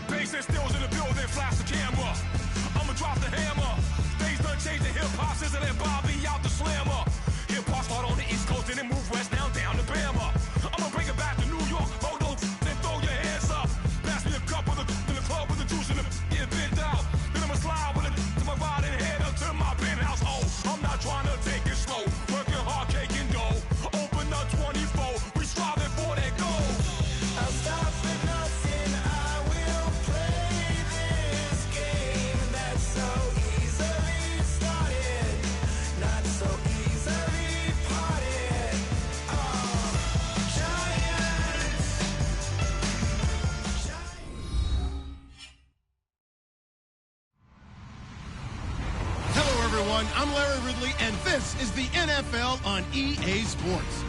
Bass and stills in the building, flash the camera. I'ma drop the hammer. Things done changed, the hip-hop scissor and Bobby out the slammer. Hip-hop start on the East Coast and then move west now down to Bama. I'ma bring it back to New York, hold on, then throw your hands up. Pass me a cup of the in the club with the juice in the get bent out. Then I'ma slide with it to my ride and head up to my penthouse. Oh, I'm not trying to take it slow, working hard, cake and dough. Open up 24, we striving for that goal. I'll stop for nothing, I will play this game that's so easily started, not so easily parted. Giants. Hello, everyone. I'm Larry Ridley, and this is the NFL on EA Sports.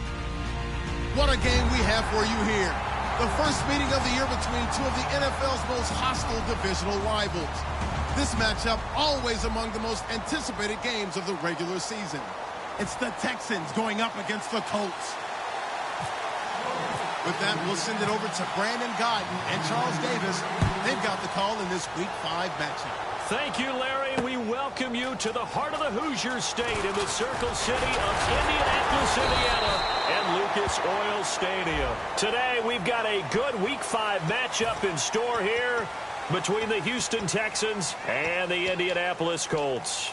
What a game we have for you here. The first meeting of the year between two of the NFL's most hostile divisional rivals. This matchup always among the most anticipated games of the regular season. It's the Texans going up against the Colts. With that, we'll send it over to Brandon Godden and Charles Davis. They've got the call in this Week 5 matchup. Thank you, Larry. We welcome you to the heart of the Hoosier State in the Circle City of Indianapolis, Indiana, and Lucas Oil Stadium. Today, we've got a good Week 5 matchup in store here between the Houston Texans and the Indianapolis Colts.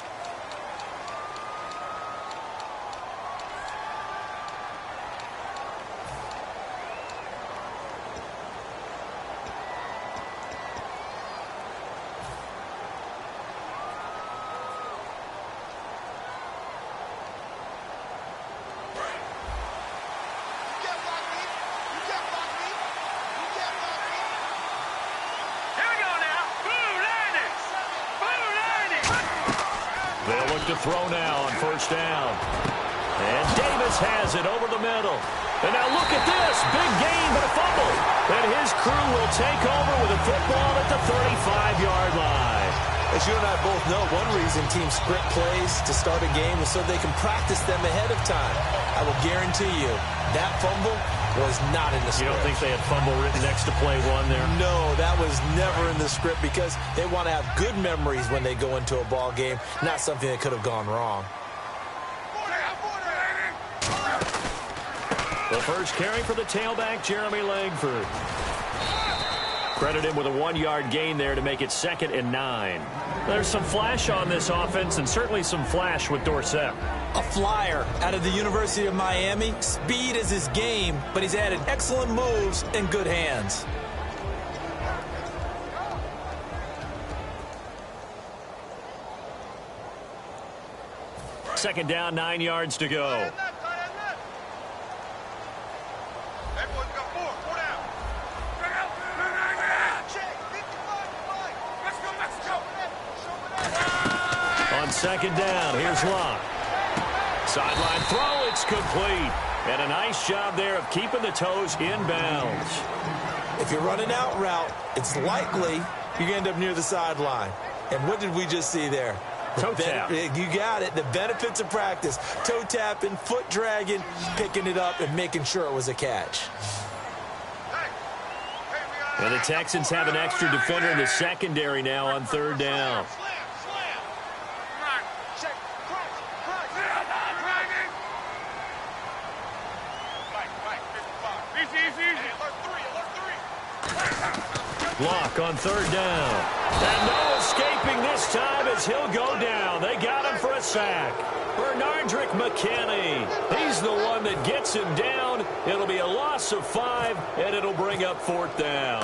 They'll look to throw now on first down. And Davis has it over the middle. And now look at this. Big gain, but a fumble. And his crew will take over with a football at the 35-yard line. As you and I both know, one reason teams script plays to start a game is so they can practice them ahead of time. I will guarantee you that fumble was not in the script. You don't think they had fumble written next to play one there? No, that was never in the script because they want to have good memories when they go into a ball game, not something that could have gone wrong. The first carry for the tailback, Jeremy Langford. Credit him with a 1-yard gain there to make it 2nd and 9. There's some flash on this offense and certainly some flash with Dorsett. A flyer out of the University of Miami. Speed is his game, but he's added excellent moves and good hands. Second down, 9 yards to go. On second down, here's Locke. Sideline throw, it's complete. And a nice job there of keeping the toes in bounds. If you're running out route, it's likely you're going to end up near the sideline. And what did we just see there? Toe tap. You got it. The benefits of practice. Toe tapping, foot dragging, picking it up, and making sure it was a catch. And the Texans have an extra defender in the secondary now on third down. Block on third down. And no escaping this time as he'll go down. They got him for a sack. Bernardrick McKinney. He's the one that gets him down. It'll be a loss of 5, and it'll bring up 4th down.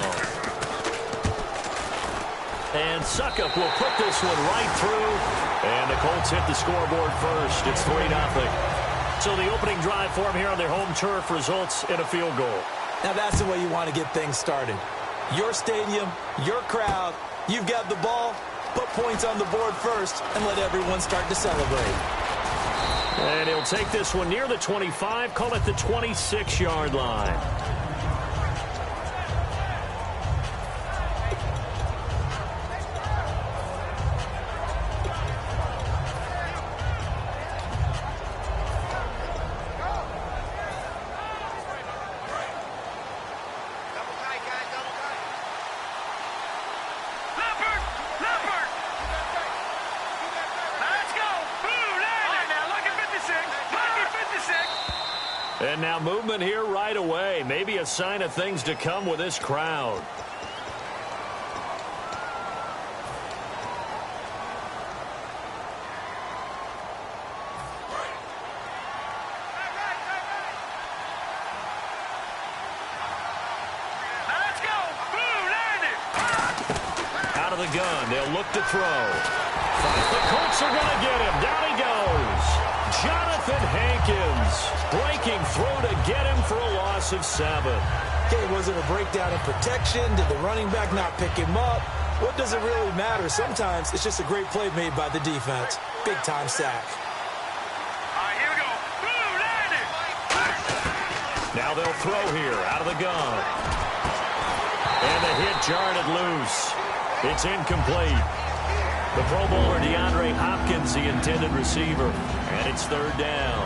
And Suckup will put this one right through. And the Colts hit the scoreboard first. It's 3-0. So the opening drive for them here on their home turf results in a field goal. Now that's the way you want to get things started. Your stadium, your crowd, you've got the ball, put points on the board first, and let everyone start to celebrate. And he'll take this one near the 25, call it the 26-yard line. And now movement here right away. Maybe a sign of things to come with this crowd. Out of the gun. They'll look to throw. The Colts are going to get him. Down he goes. Jonathan Hankins breaking through to get him for a loss of 7. Okay, was it a breakdown in protection? Did the running back not pick him up? What does it really matter? Sometimes it's just a great play made by the defense. Big-time sack. Here we go. Now they'll throw here out of the gun. And the hit jarred it loose. It's incomplete. The Pro Bowler DeAndre Hopkins, the intended receiver. And it's 3rd down.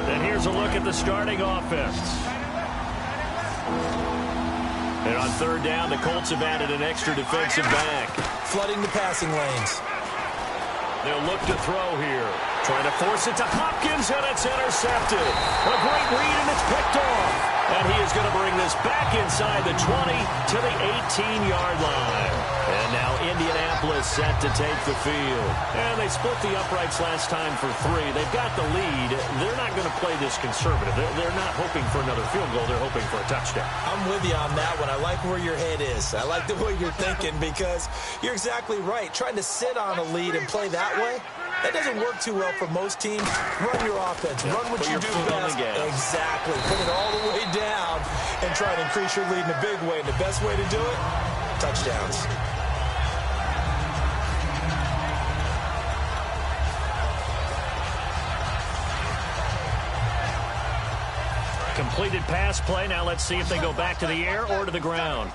And here's a look at the starting offense. And on 3rd down, the Colts have added an extra defensive back. Flooding the passing lanes. They'll look to throw here. Trying to force it to Hopkins, and it's intercepted. A great read, and it's picked off. And he is going to bring this back inside the 20 to the 18-yard line. And now Indianapolis set to take the field. And they split the uprights last time for 3. They've got the lead. They're not going to play this conservative. They're not hoping for another field goal. They're hoping for a touchdown. I'm with you on that one. I like where your head is. I like the way you're thinking because you're exactly right. Trying to sit on a lead and play that way, that doesn't work too well for most teams. Run your offense. Run what you do best. Exactly. Put it all the way down and try to increase your lead in a big way. And the best way to do it, touchdowns. Completed pass play. Now let's see if they go back to the air or to the ground.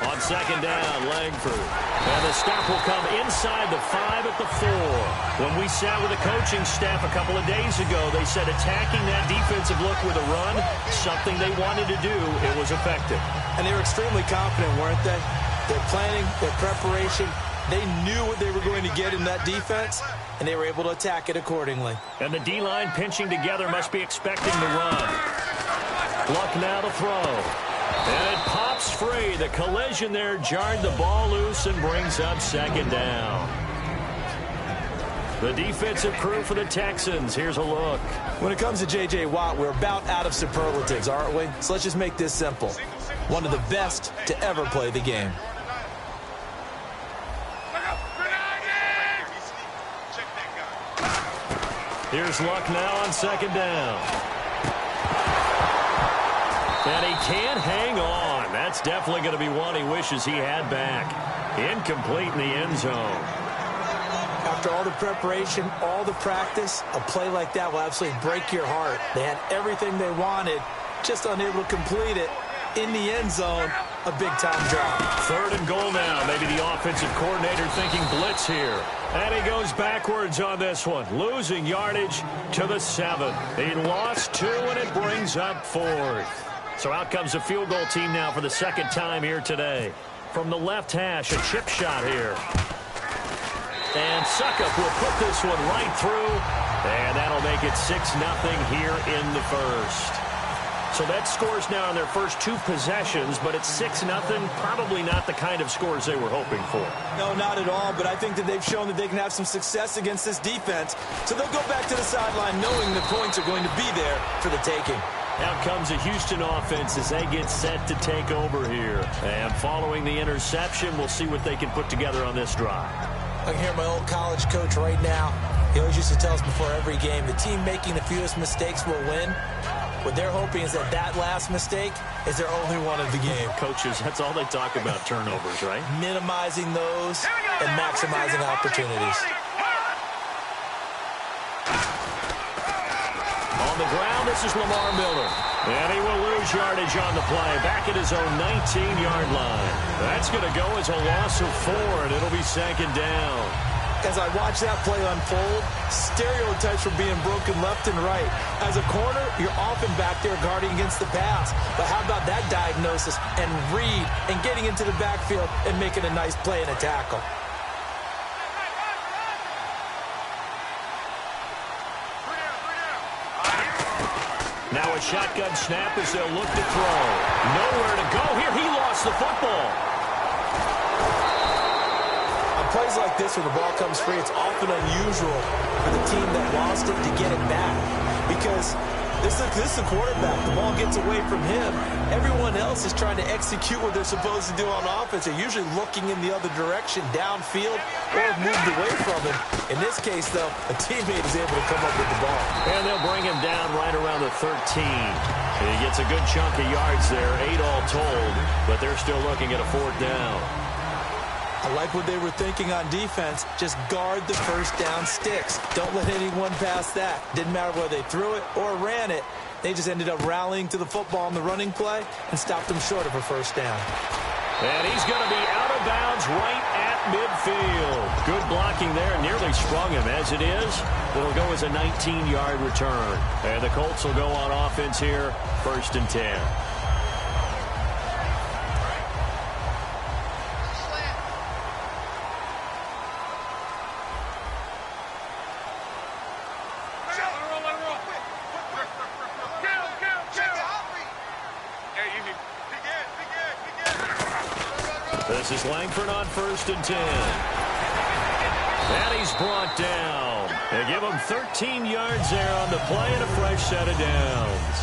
On 2nd down, Langford. And the stop will come inside the 5 at the 4. When we sat with the coaching staff a couple of days ago, they said attacking that defensive look with a run, something they wanted to do, it was effective. And they were extremely confident, weren't they? Their planning, their preparation, they knew what they were going to get in that defense, and they were able to attack it accordingly. And the D-line pinching together must be expecting the run. Luck now to throw. And it pops free. The collision there jarred the ball loose and brings up 2nd down. The defensive crew for the Texans. Here's a look. When it comes to J.J. Watt, we're about out of superlatives, aren't we? So let's just make this simple. One of the best to ever play the game. Here's Luck now on 2nd down. And he can't hang on. That's definitely going to be one he wishes he had back. Incomplete in the end zone. After all the preparation, all the practice, a play like that will absolutely break your heart. They had everything they wanted, just unable to complete it. In the end zone, a big-time drop. 3rd and goal now. Maybe the offensive coordinator thinking blitz here. And he goes backwards on this one, losing yardage to the 7. He lost 2, and it brings up 4th. So out comes the field goal team now for the 2nd time here today. From the left hash, a chip shot here. And Suckup will put this one right through. And that'll make it 6-0 here in the first. So that scores now on their first 2 possessions, but it's 6-0. Probably not the kind of scores they were hoping for. No, not at all, but I think that they've shown that they can have some success against this defense. So they'll go back to the sideline knowing the points are going to be there for the taking. Out comes the Houston offense as they get set to take over here. And following the interception, we'll see what they can put together on this drive. I can hear my old college coach right now. He always used to tell us before every game, the team making the fewest mistakes will win. What they're hoping is that that last mistake is their only one of the game. Coaches, that's all they talk about, turnovers, right? Minimizing those and maximizing opportunities. On the ground, this is Lamar Miller. And he will lose yardage on the play, back at his own 19-yard line. That's going to go as a loss of 4, and it'll be 2nd down. as I watch that play unfold, stereotypes were being broken left and right. As a corner, you're often back there guarding against the pass. But how about that diagnosis and read and getting into the backfield and making a nice play and a tackle? Now a shotgun snap as they'll look to throw. Nowhere to go here. He lost the football. On plays like this where the ball comes free, it's often unusual for the team that lost it to get it back. Because this is the quarterback. The ball gets away from him. Everyone else is trying to execute what they're supposed to do on offense. They're usually looking in the other direction, downfield, or moved away from him. In this case, though, a teammate is able to come up with the ball. And they'll bring him down right around the 13. He gets a good chunk of yards there, 8 all told, but they're still looking at a 4th down. I like what they were thinking on defense. Just guard the first down sticks. Don't let anyone pass that. Didn't matter whether they threw it or ran it. They just ended up rallying to the football on the running play and stopped them short of a first down. And he's going to be out of bounds right at midfield. Good blocking there. Nearly sprung him. As it is, it'll go as a 19-yard return. And the Colts will go on offense here, 1st and 10. This is Langford on 1st and 10. And he's brought down. They give him 13 yards there on the play and a fresh set of downs.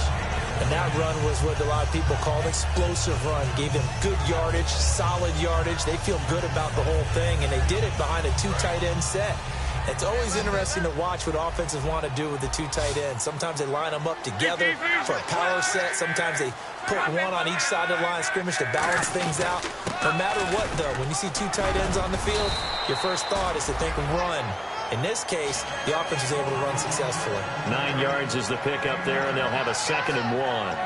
And that run was what a lot of people call an explosive run. Gave them good yardage, solid yardage. They feel good about the whole thing, and they did it behind a 2 tight end set. It's always interesting to watch what offenses want to do with the 2 tight ends. Sometimes they line them up together for a power set. Sometimes they put one on each side of the line of scrimmage to balance things out. No matter what, though, when you see 2 tight ends on the field, your first thought is to think run. In this case, the offense was able to run successfully. 9 yards is the pickup there, and they'll have a 2nd and 1.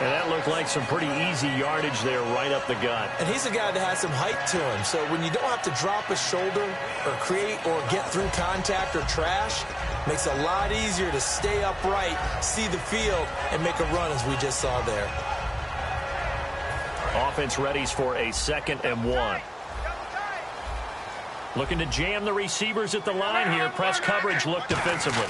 And that looked like some pretty easy yardage there right up the gut. And he's a guy that has some height to him. So when you don't have to drop a shoulder or create or get through contact or trash, makes it a lot easier to stay upright, see the field, and make a run as we just saw there. Offense readies for a 2nd and 1. Looking to jam the receivers at the line here. Press coverage look defensively.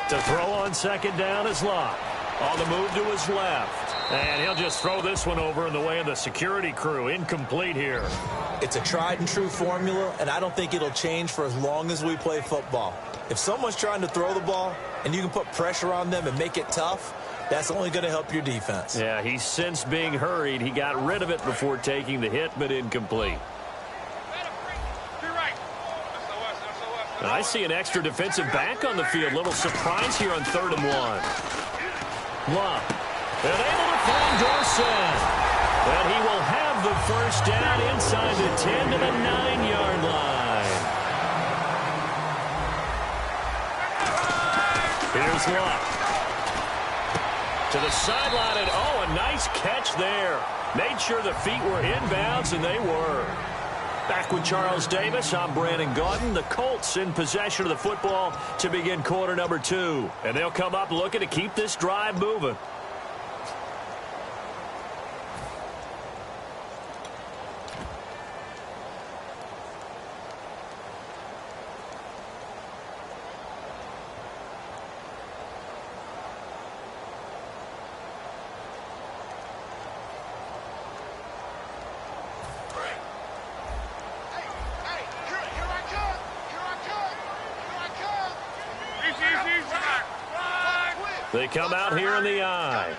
To throw on 2nd down is Locke. On the move to his left. And he'll just throw this one over in the way of the security crew. Incomplete here. It's a tried and true formula, and I don't think it'll change for as long as we play football. If someone's trying to throw the ball and you can put pressure on them and make it tough, that's only going to help your defense. Yeah, he's since being hurried. He got rid of it before taking the hit, but incomplete. And I see an extra defensive back on the field. Little surprise here on 3rd and 1. Love. And able to find Dorset. And he will have the first down inside the 10 to the 9-yard line. Here's Luck. To the sideline, and oh, a nice catch there. Made sure the feet were inbounds, and they were. Back with Charles Davis, I'm Brandon Gaudin. The Colts in possession of the football to begin quarter number 2. And they'll come up looking to keep this drive moving. They come out here in the eye.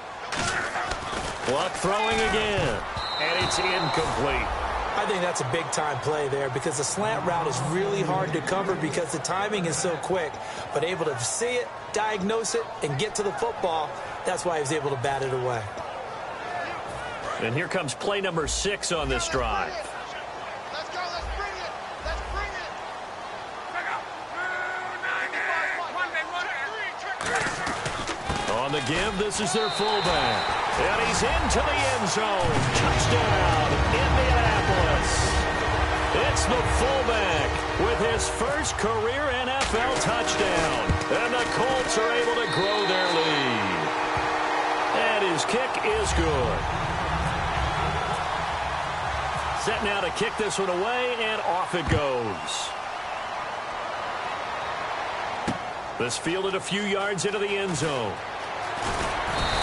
Luck throwing again. And it's incomplete. I think that's a big-time play there because the slant route is really hard to cover because the timing is so quick. But able to see it, diagnose it, and get to the football, that's why he was able to bat it away. And here comes play number 6 on this drive. On the give, this is their fullback. And he's into the end zone. Touchdown, Indianapolis. It's It's the fullback with his first career NFL touchdown. And the Colts are able to grow their lead. And his kick is good. Set now to kick this one away, and off it goes. This fielded a few yards into the end zone.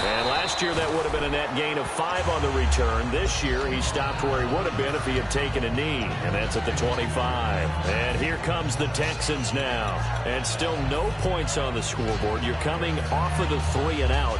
And last year, that would have been a net gain of 5 on the return. This year, he stopped where he would have been if he had taken a knee, and that's at the 25. And here comes the Texans now. And still no points on the scoreboard. You're coming off of the 3 and out.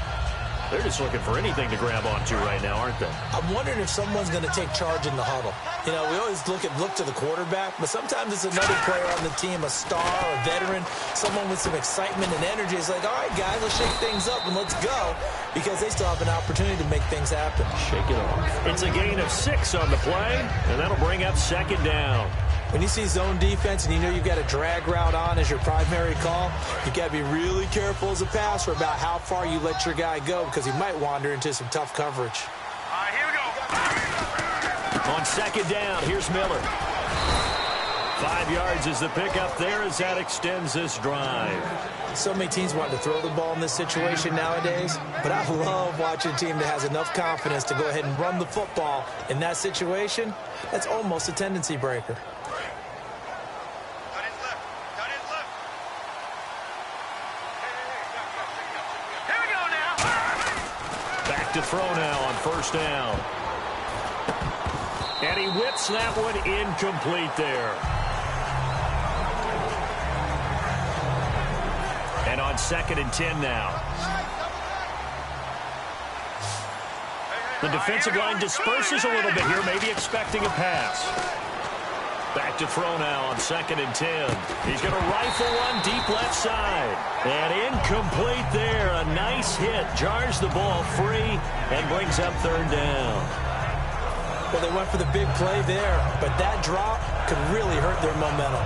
They're just looking for anything to grab onto right now, aren't they? I'm wondering if someone's going to take charge in the huddle. You know, we always look to the quarterback, but sometimes it's another player on the team, a star, a veteran, someone with some excitement and energy. It's like, all right, guys, let's shake things up and let's go, because they still have an opportunity to make things happen. Shake it off. It's a gain of 6 on the play, and that'll bring up second down. When you see zone defense and you know you've got a drag route on as your primary call, you've got to be really careful as a passer about how far you let your guy go, because he might wander into some tough coverage. All right, here we go. On second down, here's Miller. 5 yards is the pickup there as that extends this drive. So many teams want to throw the ball in this situation nowadays, but I love watching a team that has enough confidence to go ahead and run the football in that situation. That's almost a tendency breaker. To throw now on first down. And he whips that one incomplete there. And on second and 10 now. The defensive line disperses a little bit here, maybe expecting a pass. Back to throw now on second and 10. He's going to rifle one deep left side. And incomplete there. A nice hit. Jars the ball free and brings up third down. Well, they went for the big play there, but that drop could really hurt their momentum.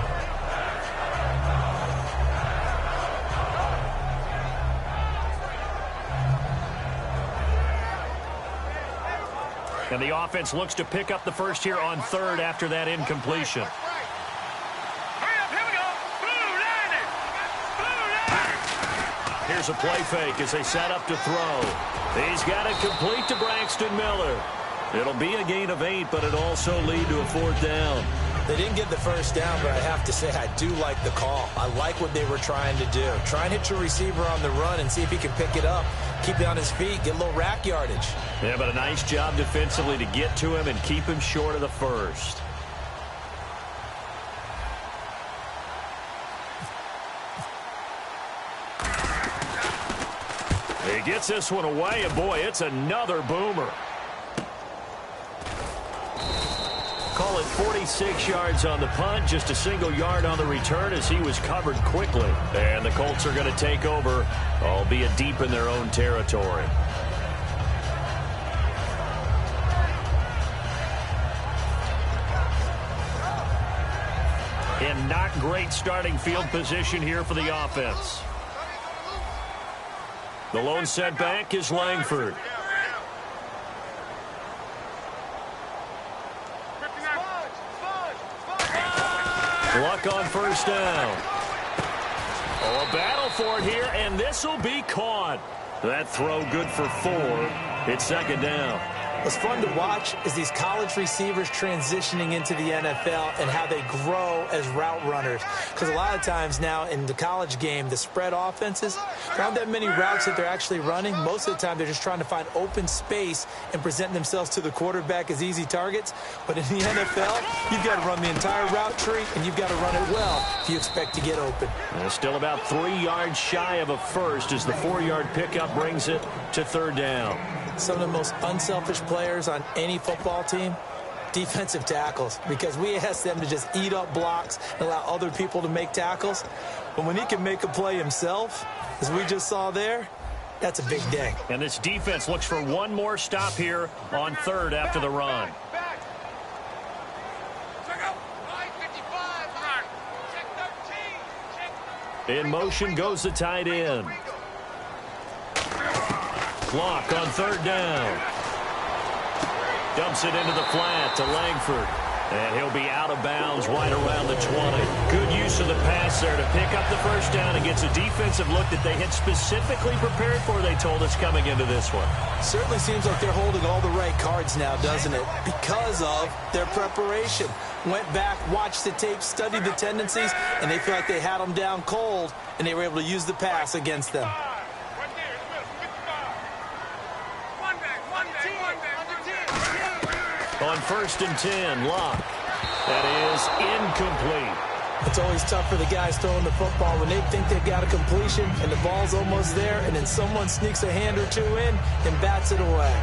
And the offense looks to pick up the first here on third after that incompletion. Here's a play fake as they set up to throw. He's got it complete to Braxton Miller. It'll be a gain of 8, but it'll also lead to a fourth down. They didn't get the first down, but I have to say I do like the call. I like what they were trying to do. Try and hit your receiver on the run and see if he can pick it up. Keep it on his feet, get a little rack yardage. Yeah, but a nice job defensively to get to him and keep him short of the first. He gets this one away, and boy, it's another boomer. Call it 46 yards on the punt, just a single yard on the return as he was covered quickly. And the Colts are going to take over, albeit deep in their own territory. In not great starting field position here for the offense. The lone setback is Langford. Luck on first down. Oh, a battle for it here, and this will be caught. That throw good for 4. It's second down. What's fun to watch is these college receivers transitioning into the NFL and how they grow as route runners. Because a lot of times now in the college game, the spread offenses, there aren't that many routes that they're actually running. Most of the time, they're just trying to find open space and present themselves to the quarterback as easy targets. But in the NFL, you've got to run the entire route tree, and you've got to run it well if you expect to get open. And still about 3 yards shy of a first as the 4-yard pickup brings it to third down. Some of the most unselfish players on any football team, defensive tackles, because we ask them to just eat up blocks and allow other people to make tackles. But when he can make a play himself, as we just saw there, that's a big day. And this defense looks for one more stop here on third after the run. In motion goes the tight end. Block on third down. Dumps it into the flat to Langford. And he'll be out of bounds right around the 20. Good use of the pass there to pick up the first down and gets a defensive look that they had specifically prepared for, they told us, coming into this one. Certainly seems like they're holding all the right cards now, doesn't it? Because of their preparation. Went back, watched the tape, studied the tendencies, and they feel like they had them down cold, and they were able to use the pass against them. On 1st and 10, Locke. That is incomplete. It's always tough for the guys throwing the football when they think they've got a completion and the ball's almost there, and then someone sneaks a hand or two in and bats it away.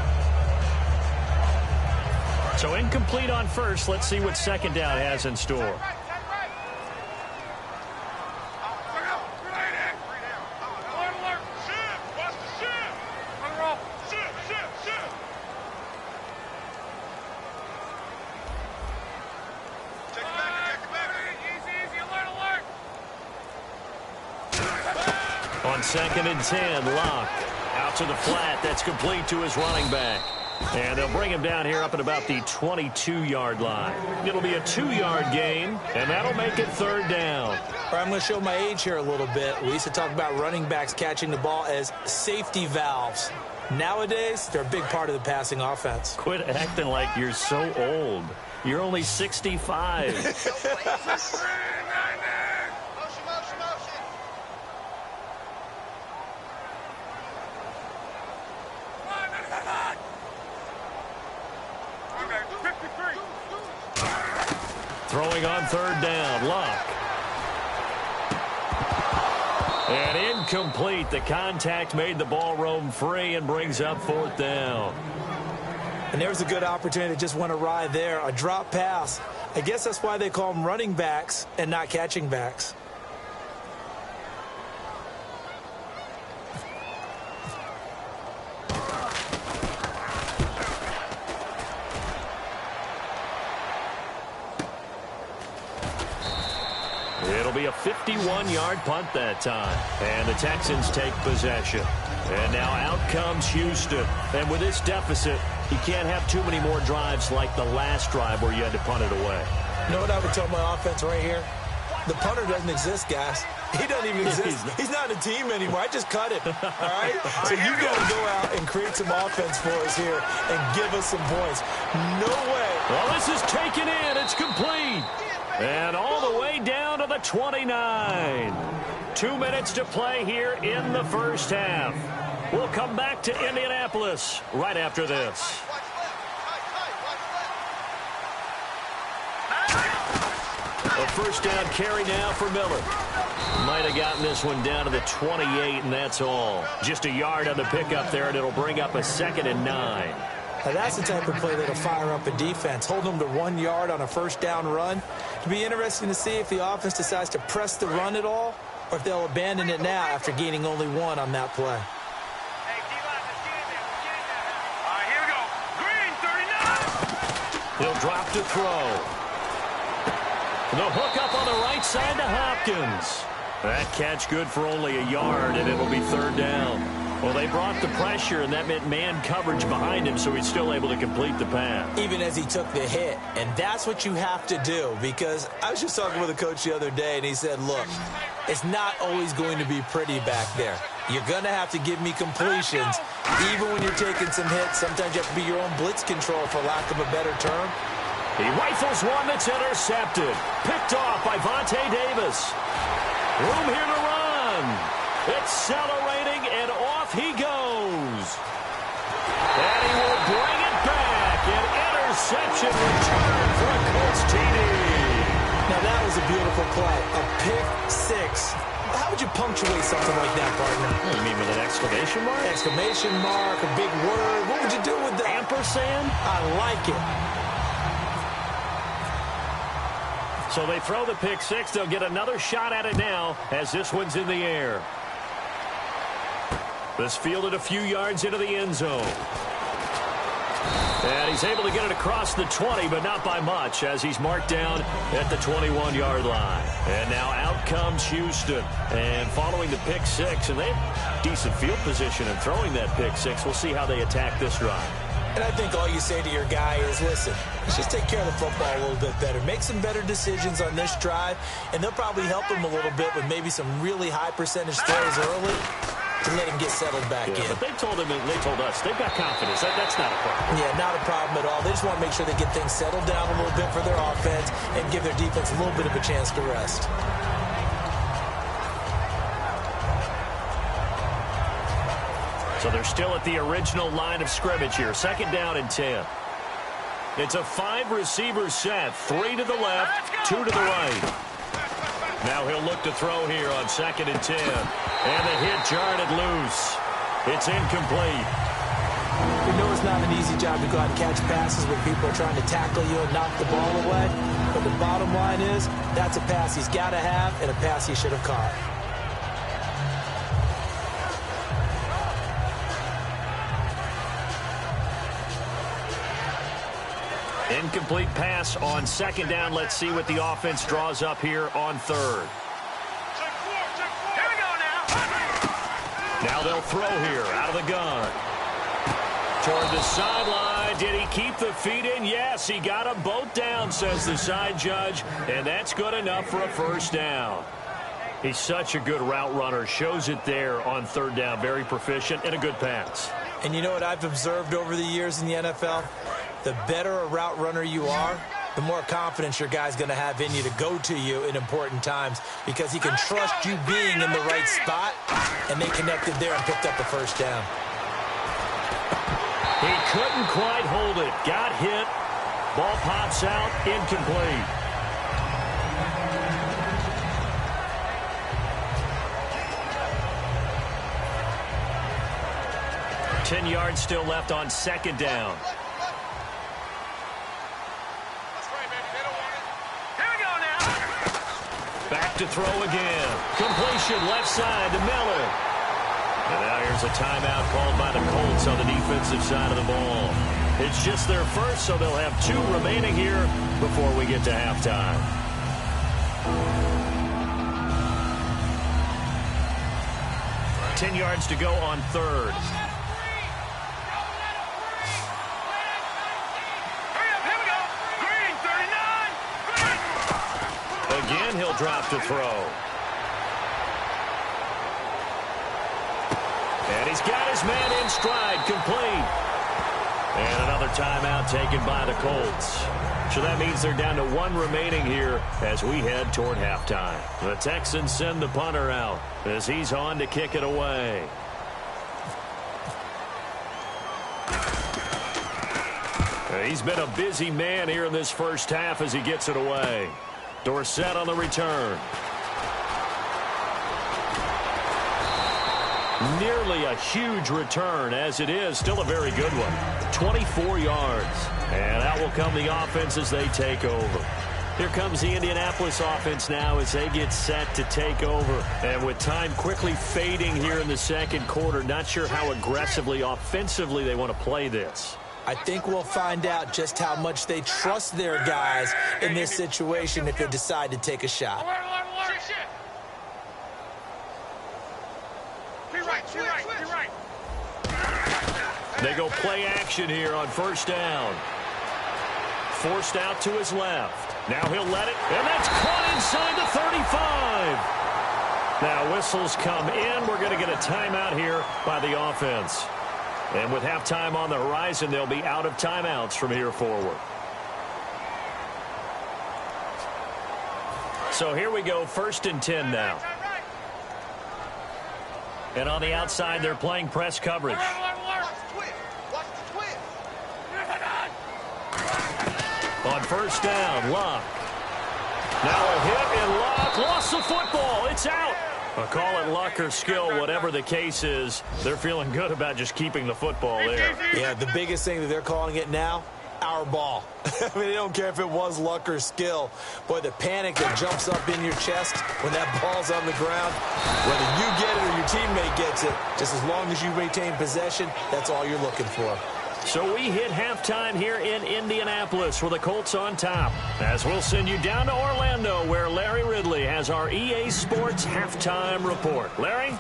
So incomplete on first. Let's see what second down has in store. On 2nd and 10, Locke out to the flat. That's complete to his running back. And they'll bring him down here up at about the 22-yard line. It'll be a 2-yard gain, and that'll make it 3rd down. All right, I'm going to show my age here a little bit. We used to talk about running backs catching the ball as safety valves. Nowadays, they're a big part of the passing offense. Quit acting like you're so old. You're only 65. Throwing on 3rd down, Locke. And incomplete. The contact made the ball roam free and brings up 4th down. And there's a good opportunity that just went awry there. A drop pass. I guess that's why they call them running backs and not catching backs. It'll be a 51-yard punt that time. And the Texans take possession. And now out comes Houston. And with this deficit, you can't have too many more drives like the last drive where you had to punt it away. You know what I would tell my offense right here? The punter doesn't exist, guys. He doesn't even exist. He's not a team anymore. I just cut him. All right? So you got to go out and create some offense for us here and give us some points. No way. Well, this is taken in. It's complete. And all the way down to the 29. 2 minutes to play here in the first half. We'll come back to Indianapolis right after this. A first down carry now for Miller. Might have gotten this one down to the 28, and that's all. Just a yard on the pickup there, and it'll bring up a 2nd and 9. Now that's the type of play that'll fire up a defense. Hold them to 1 yard on a first down run. It'll be interesting to see if the offense decides to press the run at all, or if they'll abandon it now after gaining only 1 on that play. He'll drop to throw. The hook up on the right side to Hopkins. That catch good for only a yard, and it'll be 3rd down. Well, they brought the pressure, and that meant man coverage behind him, so he's still able to complete the pass. Even as he took the hit. And that's what you have to do, because I was just talking with a coach the other day, and he said, look, it's not always going to be pretty back there. You're going to have to give me completions, even when you're taking some hits. Sometimes you have to be your own blitz control, for lack of a better term. He rifles one that's intercepted. Picked off by Vontae Davis. Room here to run. Accelerating, and off he goes. And he will bring it back. An interception return for a Colts TD. Now that was a beautiful play. A pick six. How would you punctuate something like that, partner? You mean with an exclamation mark? Exclamation mark, a big word. What would you do with that? Ampersand? I like it. So they throw the pick six. They'll get another shot at it now as this one's in the air. This fielded a few yards into the end zone. And he's able to get it across the 20, but not by much, as he's marked down at the 21-yard line. And now out comes Houston. And following the pick six, and they have decent field position in throwing that pick six. We'll see how they attack this drive. And I think all you say to your guy is, listen, let's just take care of the football a little bit better. Make some better decisions on this drive, and they'll probably help him a little bit with maybe some really high percentage throws early to let him get settled back in. But they told us they've got confidence. That's not a problem. Yeah, not a problem at all. They just want to make sure they get things settled down a little bit for their offense and give their defense a little bit of a chance to rest. So they're still at the original line of scrimmage here. 2nd down and 10. It's a 5-receiver set. 3 to the left, 2 to the right. Now he'll look to throw here on 2nd and 10. And the hit jarred it loose. It's incomplete. You know it's not an easy job to go out and catch passes when people are trying to tackle you and knock the ball away. But the bottom line is, that's a pass he's got to have and a pass he should have caught. Incomplete pass on 2nd down. Let's see what the offense draws up here on 3rd. Here we go now. Now they'll throw here out of the gun. Toward the sideline. Did he keep the feet in? Yes, he got them both down, says the side judge. And that's good enough for a 1st down. He's such a good route runner. Shows it there on 3rd down. Very proficient and a good pass. And you know what I've observed over the years in the NFL? The better a route runner you are, the more confidence your guy's going to have in you to go to you in important times because he can trust you being in the right spot, and they connected there and picked up the 1st down. He couldn't quite hold it. Got hit. Ball pops out. Incomplete. Ten yards still left on 2nd down. Back to throw again. Completion left side to Miller. And now here's a timeout called by the Colts on the defensive side of the ball. It's just their first, so they'll have 2 remaining here before we get to halftime. Ten yards to go on 3rd. Again, he'll drop to throw. And he's got his man in stride, complete. And another timeout taken by the Colts. So that means they're down to 1 remaining here as we head toward halftime. The Texans send the punter out as he's on to kick it away. He's been a busy man here in this first half as he gets it away. Dorsett on the return. Nearly a huge return as it is. Still a very good one. 24 yards. And out will come the offense as they take over. Here comes the Indianapolis offense now as they get set to take over. And with time quickly fading here in the 2nd quarter, not sure how aggressively, offensively they want to play this. I think we'll find out just how much they trust their guys in this situation if they decide to take a shot. They go play action here on 1st down. Forced out to his left. Now he'll let it, and that's caught inside the 35. Now whistles come in. We're going to get a timeout here by the offense. And with halftime on the horizon, they'll be out of timeouts from here forward. So here we go, 1st and 10 now. And on the outside, they're playing press coverage. On 1st down, Luck. Now a hit, and Luck lost the football. It's out. Call it luck or skill, whatever the case is, they're feeling good about just keeping the football there. Yeah, the biggest thing that they're calling it now, our ball. I mean, they don't care if it was luck or skill. Boy, the panic that jumps up in your chest when that ball's on the ground, whether you get it or your teammate gets it, just as long as you retain possession, that's all you're looking for. So we hit halftime here in Indianapolis with the Colts on top. As we'll send you down to Orlando where Larry Ridley has our EA Sports halftime report. Larry?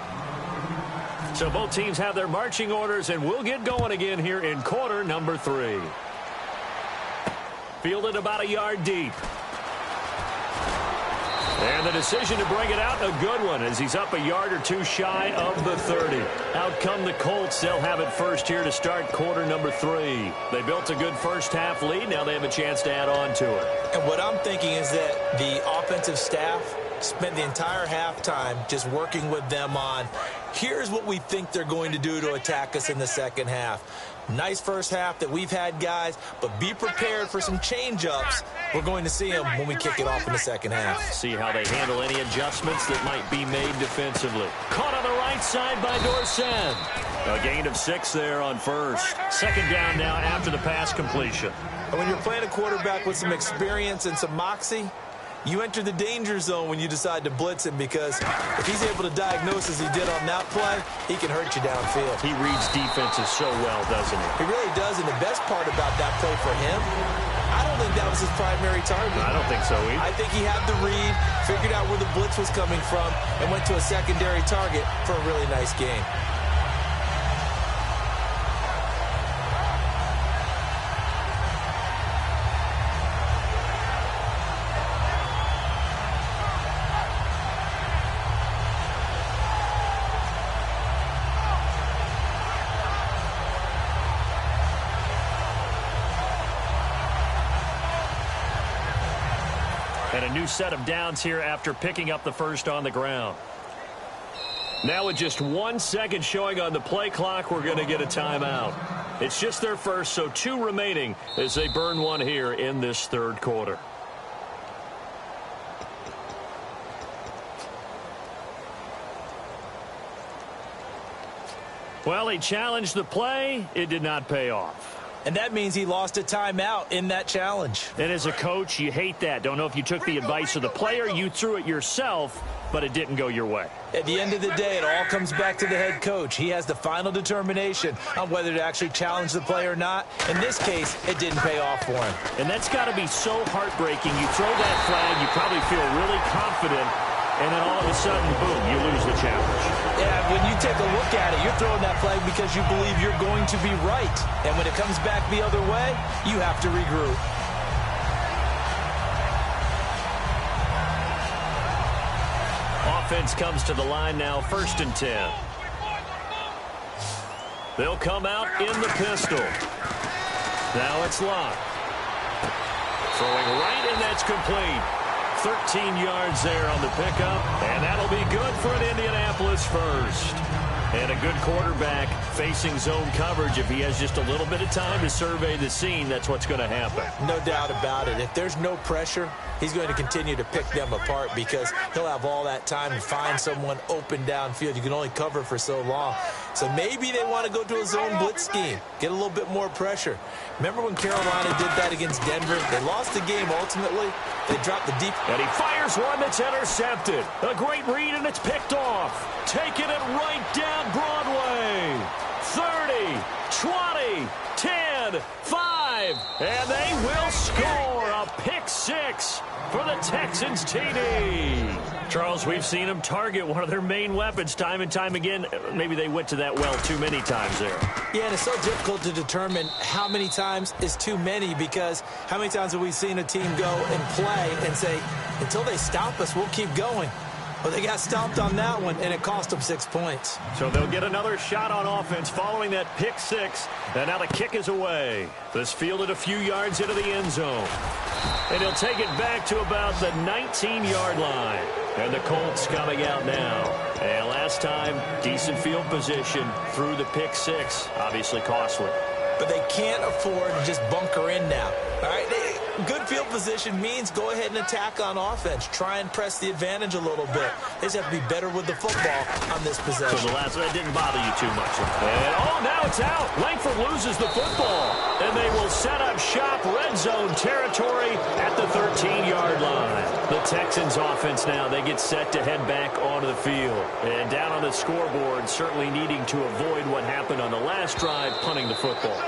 So both teams have their marching orders, and we'll get going again here in quarter number 3. Fielded about a yard deep. And the decision to bring it out, a good one, as he's up a yard or two shy of the 30. Out come the Colts. They'll have it first here to start quarter number 3. They built a good first-half lead. Now they have a chance to add on to it. And what I'm thinking is that the offensive staff spent the entire halftime just working with them on, here's what we think they're going to do to attack us in the second half. Nice first half that we've had, guys, but be prepared for some change-ups. We're going to see them when we kick it off in the second half. See how they handle any adjustments that might be made defensively. Caught on the right side by Dorsett. A gain of 6 there on first. Second down now after the pass completion. And when you're playing a quarterback with some experience and some moxie, you enter the danger zone when you decide to blitz him, because if he's able to diagnose as he did on that play, he can hurt you downfield. He reads defenses so well, doesn't he? He really does, and the best part about that play for him, I don't think that was his primary target. I don't think so either. I think he had the read, figured out where the blitz was coming from, and went to a secondary target for a really nice game. And a new set of downs here after picking up the first on the ground. Now with just 1 second showing on the play clock, we're going to get a timeout. It's just their first, so 2 remaining as they burn one here in this third quarter. Well, he challenged the play. It did not pay off. And that means he lost a timeout in that challenge. And as a coach, you hate that. Don't know if you took the advice of the player, you threw it yourself, but it didn't go your way. At the end of the day, it all comes back to the head coach. He has the final determination on whether to actually challenge the play or not. In this case, it didn't pay off for him. And that's got to be so heartbreaking. You throw that flag, you probably feel really confident, and then all of a sudden, boom, you lose the challenge. Yeah, when you take a look at it, you're throwing that flag because you believe you're going to be right. And when it comes back the other way, you have to regroup. Offense comes to the line now, 1st and 10. They'll come out in the pistol. Now it's Locke. Throwing right, and that's complete. 13 yards there on the pickup, and that'll be good for an Indianapolis first. And a good quarterback facing zone coverage. If he has just a little bit of time to survey the scene, that's what's going to happen. No doubt about it. If there's no pressure, he's going to continue to pick them apart because he'll have all that time to find someone open downfield. You can only cover for so long. So maybe they want to go to a zone blitz scheme, get a little bit more pressure. Remember when Carolina did that against Denver? They lost the game ultimately. They dropped the deep. And he fires one that's intercepted. A great read, and it's picked off. Taking it right down Broadway. 30, 20, 10, 5. And they will score a pick 6 for the Texans TD. Charles, we've seen them target one of their main weapons time and time again. Maybe they went to that well too many times there. Yeah, and it's so difficult to determine how many times is too many, because how many times have we seen a team go and play and say, until they stop us, we'll keep going. Well, they got stopped on that one, and it cost them 6 points. So they'll get another shot on offense following that pick 6. And now the kick is away. This fielded a few yards into the end zone. And he'll take it back to about the 19-yard line. And the Colts coming out now. And last time, decent field position through the pick 6. Obviously costly. But they can't afford to just bunker in now. All right, good field position means go ahead and attack on offense. Try and press the advantage a little bit. They just have to be better with the football on this possession. So the last one didn't bother you too much. And, now it's out. Langford loses the football. And they will set up shop, red zone territory at the 13-yard line. The Texans offense now, they get set to head back onto the field. And down on the scoreboard, certainly needing to avoid what happened on the last drive, punting the football.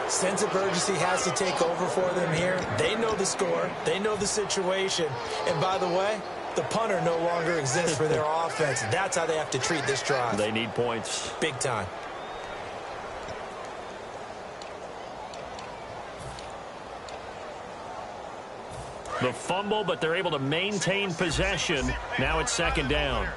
Sense of urgency has to take over for them here. They know the score. They know the situation. And by the way, The punter no longer exists for their offense. That's how they have to treat this drive. They need points. Big time. The fumble, but they're able to maintain possession. Now it's second down.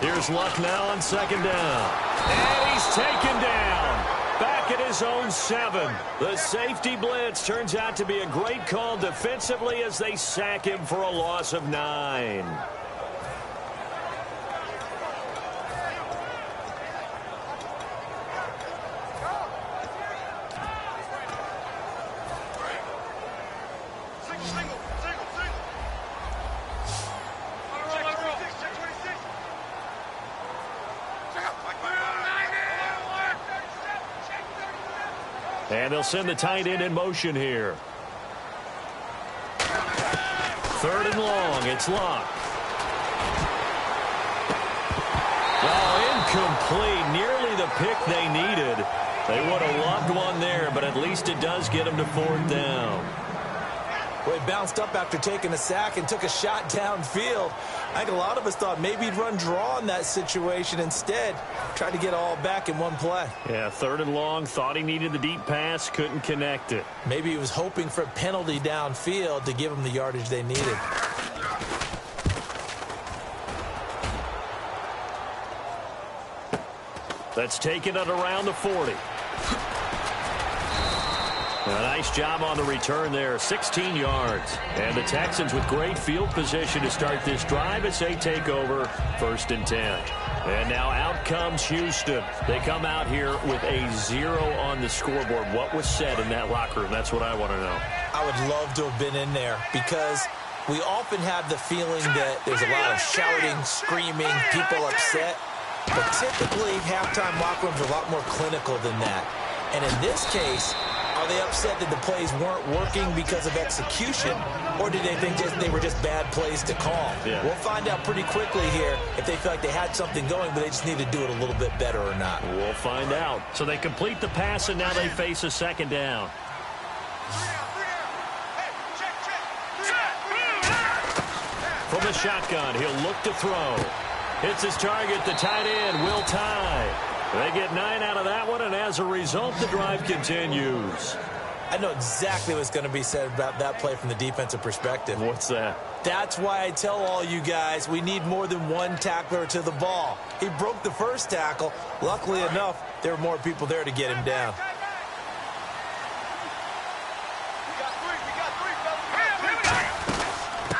Here's Luck now on second down. And he's taken down. Back at his own 7. The safety blitz turns out to be a great call defensively as they sack him for a loss of 9. And they'll send the tight end in motion here. 3rd and long. It's Luck. Oh, incomplete. Nearly the pick they needed. They would have loved one there, but at least it does get them to 4th down. Well, he bounced up after taking a sack and took a shot downfield. I think a lot of us thought maybe he'd run draw in that situation. Instead, tried to get all back in one play. Yeah, 3rd and long. Thought he needed the deep pass. Couldn't connect it. Maybe he was hoping for a penalty downfield to give him the yardage they needed. That's taken it around the 40. A nice job on the return there, 16 yards. And the Texans with great field position to start this drive as they take over 1st and 10. And now out comes Houston. They come out here with a 0 on the scoreboard. What was said in that locker room? That's what I want to know. I would love to have been in there because we often have the feeling that there's a lot of shouting, screaming, people upset. But typically, halftime locker rooms are a lot more clinical than that. And in this case, are they upset that the plays weren't working because of execution, or did they think they were just bad plays to call? Yeah. We'll find out pretty quickly here if they feel like they had something going, but they just need to do it a little bit better or not. We'll find out. So they complete the pass, and now they face a 2nd down. From the shotgun, he'll look to throw. Hits his target, the tight end, Will Tye. They get 9 out of that one, and as a result, the drive continues. I know exactly what's going to be said about that play from the defensive perspective. What's that? That's why I tell all you guys we need more than one tackler to the ball. He broke the first tackle. Luckily enough, there were more people there to get him down.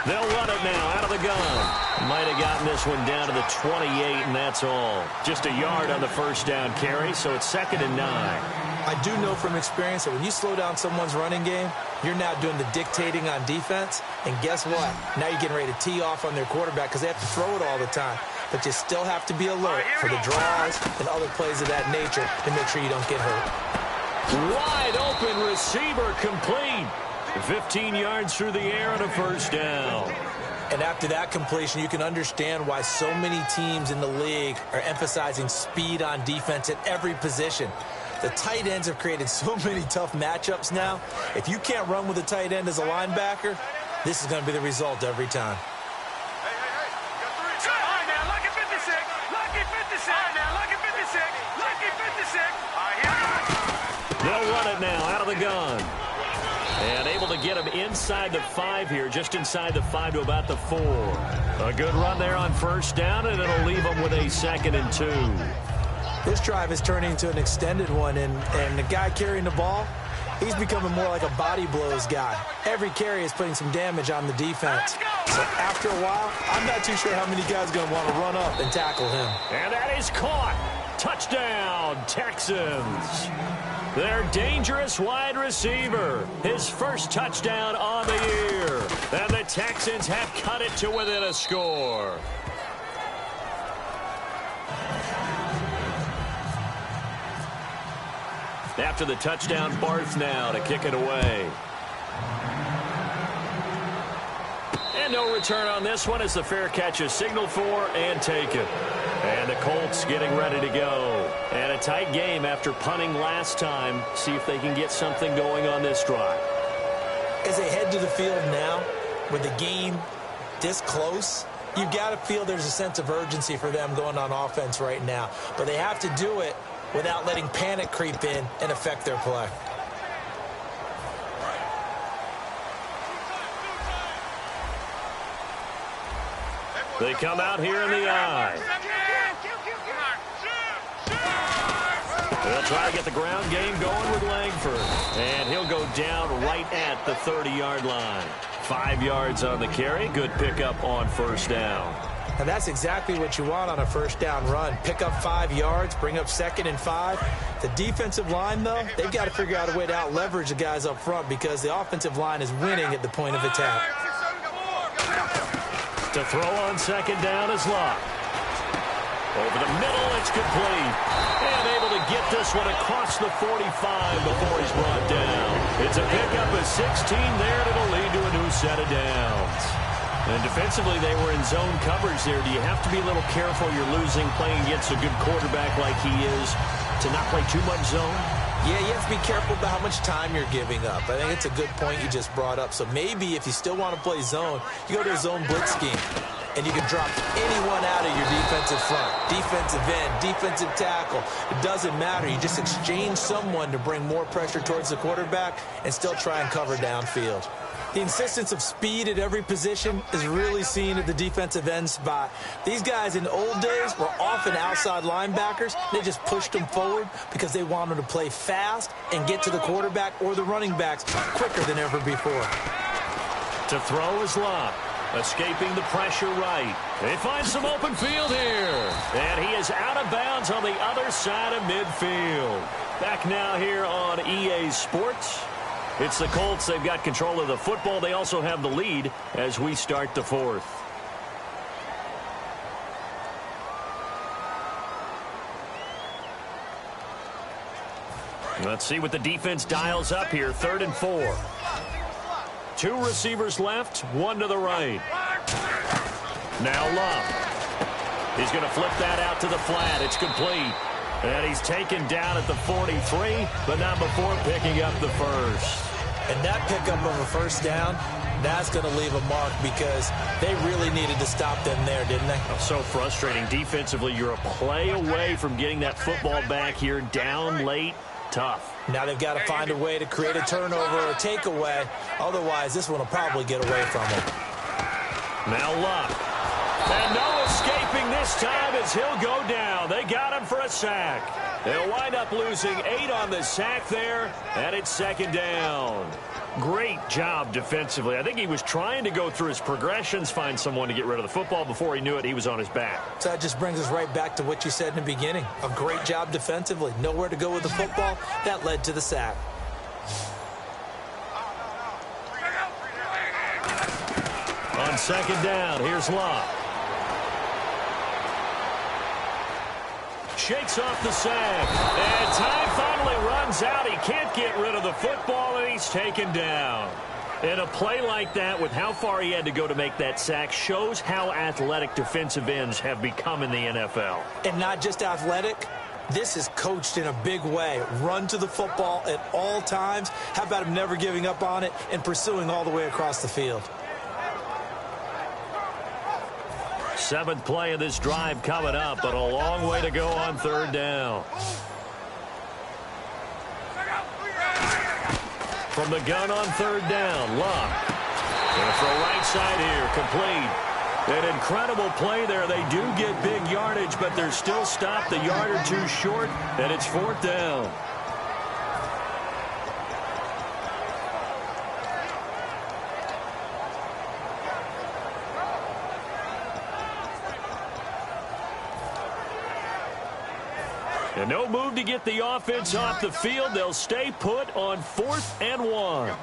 They'll run it now out of the gun. Might have gotten this one down to the 28, and that's all. Just a yard on the 1st down carry, so it's 2nd and 9. I do know from experience that when you slow down someone's running game, you're now doing the dictating on defense. And guess what? Now you're getting ready to tee off on their quarterback because they have to throw it all the time. But you still have to be alert for the draws and other plays of that nature to make sure you don't get hurt. Wide open receiver complete. 15 yards through the air and a 1st down. And after that completion, you can understand why so many teams in the league are emphasizing speed on defense at every position. The tight ends have created so many tough matchups now. If you can't run with a tight end as a linebacker, this is going to be the result every time. They'll run it now out of the gun. And able to get him inside the 5 here, just inside the 5 to about the 4. A good run there on 1st down, and it'll leave him with a 2nd and 2. This drive is turning into an extended one, and the guy carrying the ball, he's becoming more like a body blows guy. Every carry is putting some damage on the defense. So after a while, I'm not too sure how many guys are going to want to run up and tackle him. And that is caught. Touchdown, Texans. Their dangerous wide receiver. His first touchdown on the year. And the Texans have cut it to within a score. After the touchdown, Barth now to kick it away. And no return on this one as the fair catch is signaled for and taken. And the Colts getting ready to go. And a tight game after punting last time. See if they can get something going on this drive. As they head to the field now, with the game this close, you've got to feel there's a sense of urgency for them going on offense right now. But they have to do it without letting panic creep in and affect their play. They come out here in the eye. They'll try to get the ground game going with Langford. And he'll go down right at the 30-yard line. 5 yards on the carry. Good pickup on first down. And that's exactly what you want on a first down run. Pick up 5 yards, bring up 2nd and 5. The defensive line, though, they've got to figure out a way to out-leverage the guys up front because the offensive line is winning at the point of attack. To throw on second down is Locke. Over the middle, it's complete. And able to get this one across the 45 before he's brought down. It's a pickup of 16 there that'll lead to a new set of downs. And defensively, they were in zone coverage there. Do you have to be a little careful you're losing playing against a good quarterback like he is to not play too much zone? Yeah, you have to be careful about how much time you're giving up. I think it's a good point you just brought up. So maybe if you still want to play zone, you go to a zone blitz scheme. And you can drop anyone out of your defensive front, defensive end, defensive tackle. It doesn't matter. You just exchange someone to bring more pressure towards the quarterback and still try and cover downfield. The insistence of speed at every position is really seen at the defensive end spot. These guys in the old days were often outside linebackers. They just pushed them forward because they wanted to play fast and get to the quarterback or the running backs quicker than ever before. To throw is Locke. Escaping the pressure right. They find some open field here. And he is out of bounds on the other side of midfield. Back now here on EA Sports. It's the Colts. They've got control of the football. They also have the lead as we start the fourth. Let's see what the defense dials up here. 3rd and 4. 2 receivers left, 1 to the right. Now Love. He's going to flip that out to the flat. It's complete. And he's taken down at the 43, but not before picking up the first. And that pickup of a first down, that's going to leave a mark because they really needed to stop them there, didn't they? So frustrating. Defensively, you're a play away from getting that football back here down late. Tough. Now they've got to find a way to create a turnover or takeaway. Otherwise, this one will probably get away from them. Now Luck. And no escaping this time as he'll go down. They got him for a sack. They'll wind up losing 8 on the sack there, and it's 2nd down. Great job defensively. I think he was trying to go through his progressions, find someone to get rid of the football. Before he knew it, he was on his back. So that just brings us right back to what you said in the beginning. A great job defensively. Nowhere to go with the football. That led to the sack. On 2nd down, here's Locke. Shakes off the sack. And time finally runs out. He can't get rid of the football, and he's taken down. And a play like that, with how far he had to go to make that sack, shows how athletic defensive ends have become in the NFL. And not just athletic. This is coached in a big way. Run to the football at all times. How about him never giving up on it and pursuing all the way across the field? 7th play of this drive coming up, but a long way to go on 3rd down. From the gun on 3rd down, Locke. Going to throw right side here, complete. An incredible play there. They do get big yardage, but they're still stopped a yard or 2 short, and it's 4th down. And no move to get the offense off the field. They'll stay put on 4th and 1.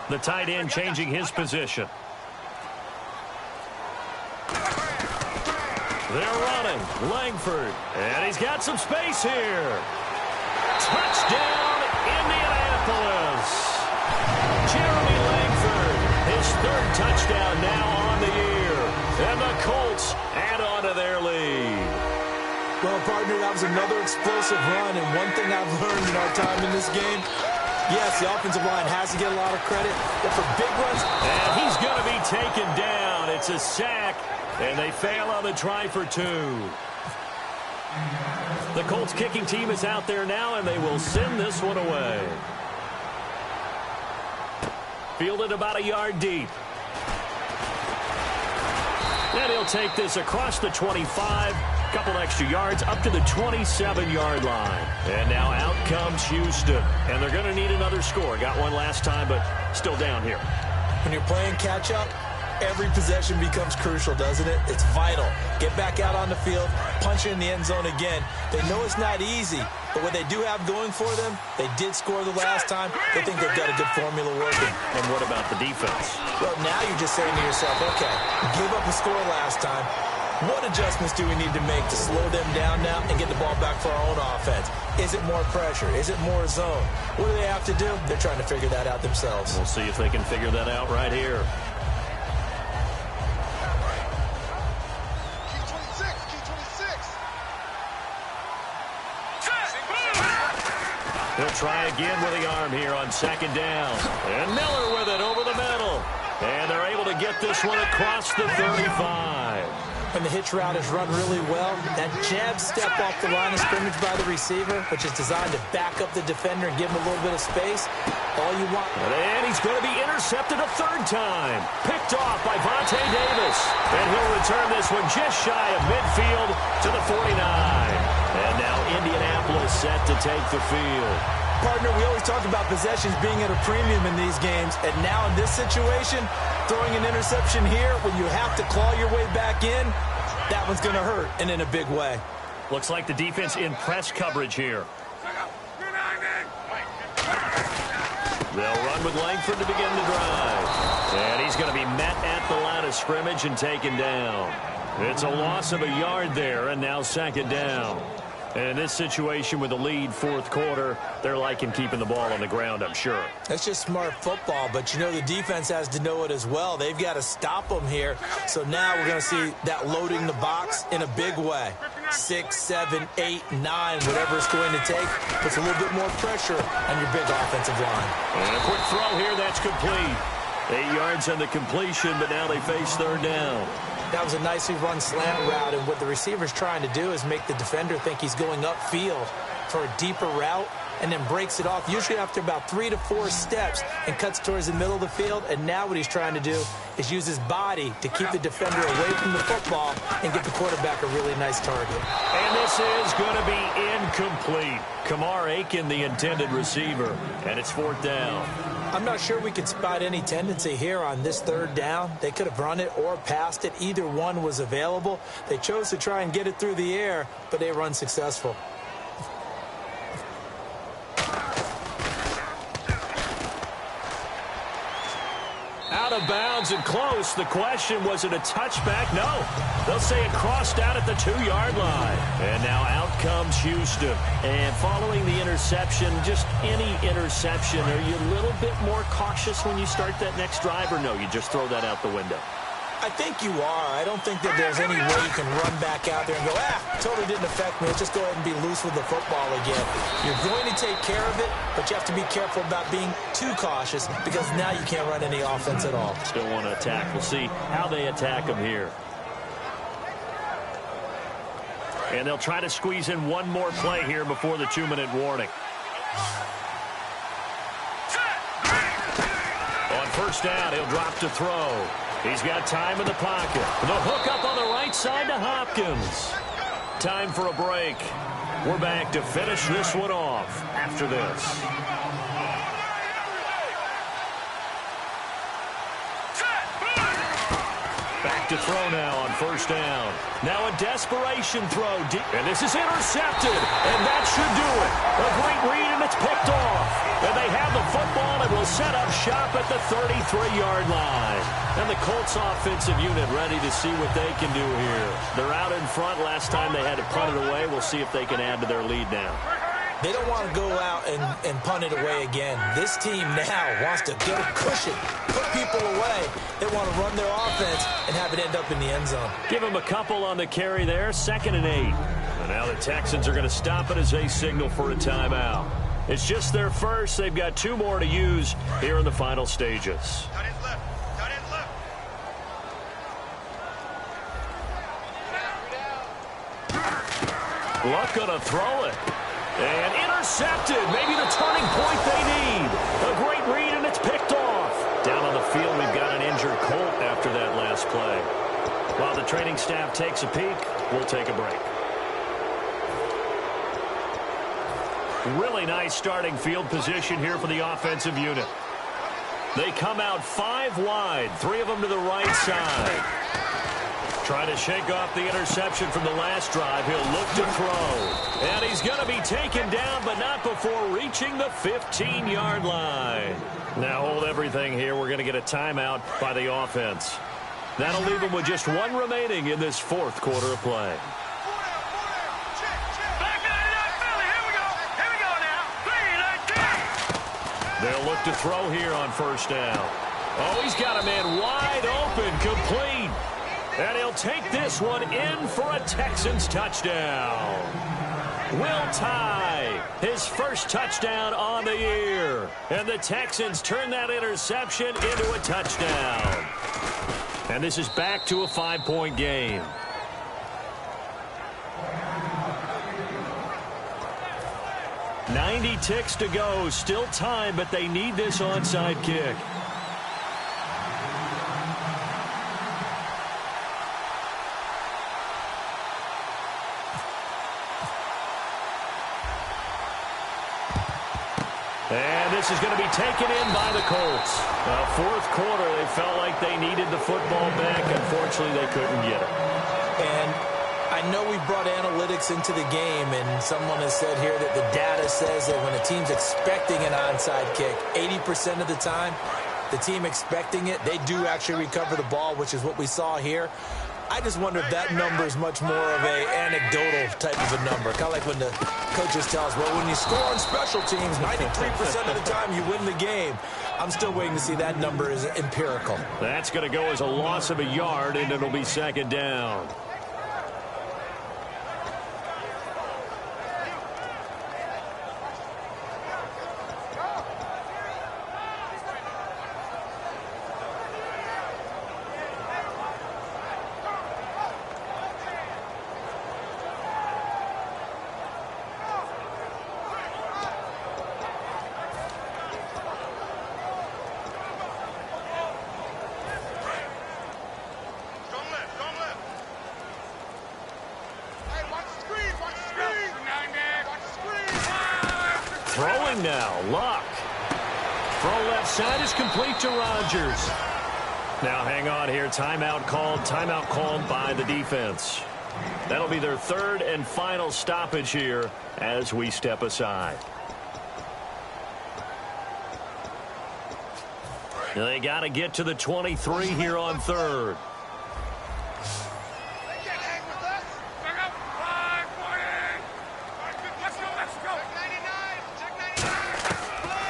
The tight end changing his position. They're running. Langford. And he's got some space here. Touchdown, Indianapolis. Jeremy Langford, his third touchdown now on the year. And the Colts add on to their lead. Well, partner, that was another explosive run, and one thing I've learned in our time in this game, yes, the offensive line has to get a lot of credit, but for big runs... And he's going to be taken down. It's a sack, and they fail on the try for two. The Colts kicking team is out there now, and they will send this one away. Fielded about a yard deep. And he'll take this across the 25. Couple extra yards up to the 27-yard line. And now out comes Houston. And they're going to need another score. Got one last time, but still down here. When you're playing catch-up, every possession becomes crucial, doesn't it? It's vital. Get back out on the field, punch it in the end zone again. They know it's not easy, but what they do have going for them, they did score the last time. They think they've got a good formula working. And what about the defense? Well, now you're just saying to yourself, okay, give up a score last time. What adjustments do we need to make to slow them down now and get the ball back for our own offense? Is it more pressure? Is it more zone? What do they have to do? They're trying to figure that out themselves. We'll see if they can figure that out right here. He'll try again with the arm here on second down. And Miller with it over the middle. And they're able to get this one across the 35. And the hitch route is run really well. That jab step off the line of scrimmage by the receiver, which is designed to back up the defender and give him a little bit of space. All you want. And he's going to be intercepted a third time. Picked off by Vontae Davis. And he'll return this one just shy of midfield to the 49. And now Indianapolis set to take the field. Partner, we always talk about possessions being at a premium in these games, and now in this situation, throwing an interception here when you have to claw your way back in, that one's going to hurt, and in a big way. Looks like the defense in press coverage here. They'll run with Langford to begin the drive. And he's going to be met at the line of scrimmage and taken down. It's a loss of a yard there, and now second down. And in this situation with the lead fourth quarter, they're liking keeping the ball on the ground, I'm sure. That's just smart football, but you know the defense has to know it as well. They've got to stop them here. So now we're going to see that loading the box in a big way. 6, 7, 8, 9, whatever it's going to take, puts a little bit more pressure on your big offensive line. And a quick throw here, that's complete. 8 yards on the completion, but now they face third down. That was a nicely run slant route, and what the receiver's trying to do is make the defender think he's going upfield for a deeper route and then breaks it off, usually after about 3 to 4 steps, and cuts towards the middle of the field. And now what he's trying to do is use his body to keep the defender away from the football and get the quarterback a really nice target. And this is going to be incomplete. Kamar Aiken, the intended receiver, and it's fourth down. I'm not sure we could spot any tendency here on this third down. They could have run it or passed it. Either one was available. They chose to try and get it through the air, but they were unsuccessful. Out of bounds and close. The question, was it a touchback? No. They'll say it crossed out at the 2-yard line. And now out comes Houston. And following the interception, just any interception, are you a little bit more cautious when you start that next drive, or no, you just throw that out the window? I think you are. I don't think that there's any way you can run back out there and go, totally didn't affect me. Let's just go ahead and be loose with the football again. You're going to take care of it, but you have to be careful about being too cautious because now you can't run any offense at all. Still want to attack. We'll see how they attack them here. And they'll try to squeeze in one more play here before the 2-minute warning. On first down, he'll drop to throw. He's got time in the pocket. The hook up on the right side to Hopkins. Time for a break. We're back to finish this one off after this. Back to throw now on first down. Now a desperation throw. And this is intercepted. And that should do it. A great read, and it's picked off. And they have the football and will set up shop at the 33-yard line. And the Colts offensive unit ready to see what they can do here. They're out in front. Last time they had to punt it away. We'll see if they can add to their lead now. They don't want to go out and punt it away again. This team now wants to get a cushion, put people away. They want to run their offense and have it end up in the end zone. Give them a couple on the carry there, 2nd and 8. And now the Texans are going to stop it as they signal for a timeout. It's just their first. They've got 2 more to use here in the final stages. Luck gonna throw it. And intercepted. Maybe the turning point they need. A great read, and it's picked off. Down on the field, we've got an injured Colt after that last play. While the training staff takes a peek, we'll take a break. Really nice starting field position here for the offensive unit. They come out 5 wide, 3 of them to the right side. Trying to shake off the interception from the last drive. He'll look to throw. And he's going to be taken down, but not before reaching the 15-yard line. Now hold everything here. We're going to get a timeout by the offense. That'll leave them with just 1 remaining in this 4th quarter of play. They'll look to throw here on 1st down. Oh, he's got a man wide open, complete. And he'll take this one in for a Texans touchdown. Will Tye, his first touchdown on the year. And the Texans turn that interception into a touchdown. And this is back to a 5-point game. .90 ticks to go. Still time, but they need this onside kick. And this is going to be taken in by the Colts. 4th quarter, they felt like they needed the football back. Unfortunately, they couldn't get it. And I know we brought analytics into the game, and someone has said here that the data says that when a team's expecting an onside kick, 80% of the time, the team expecting it, they do actually recover the ball, which is what we saw here. I just wonder if that number is much more of an anecdotal type of a number. Kind of like when the coaches tell us, well, when you score on special teams, 93% of the time you win the game. I'm still waiting to see that number is empirical. That's going to go as a loss of a yard, and it'll be 2nd down. Throwing now, Luck. Throw left side is complete to Rodgers. Now hang on here, timeout called by the defense. That'll be their 3rd and final stoppage here as we step aside. They got to get to the 23 here on 3rd.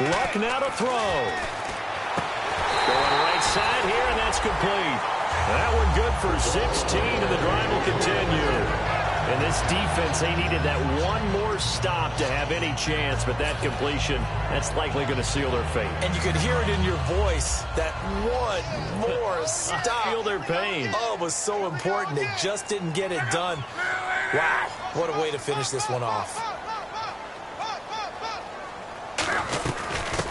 Luck now to throw. Going right side here, and that's complete. That one good for 16, and the drive will continue. And this defense, they needed that one more stop to have any chance, but that completion, that's likely going to seal their fate. And you could hear it in your voice, that one more stop. I feel their pain. Oh, it was so important. They just didn't get it done. Wow, what a way to finish this one off.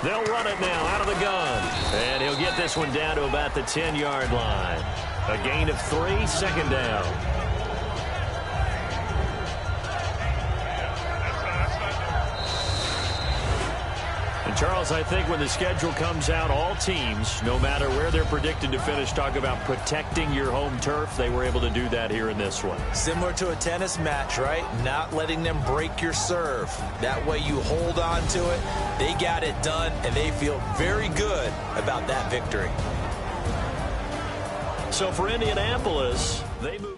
They'll run it now out of the gun. And he'll get this one down to about the 10-yard line. A gain of 3, 2nd down. And Charles, I think when the schedule comes out, all teams, no matter where they're predicted to finish, talk about protecting your home turf. They were able to do that here in this one. Similar to a tennis match, right? Not letting them break your serve. That way you hold on to it. They got it done, and they feel very good about that victory. So for Indianapolis, they move.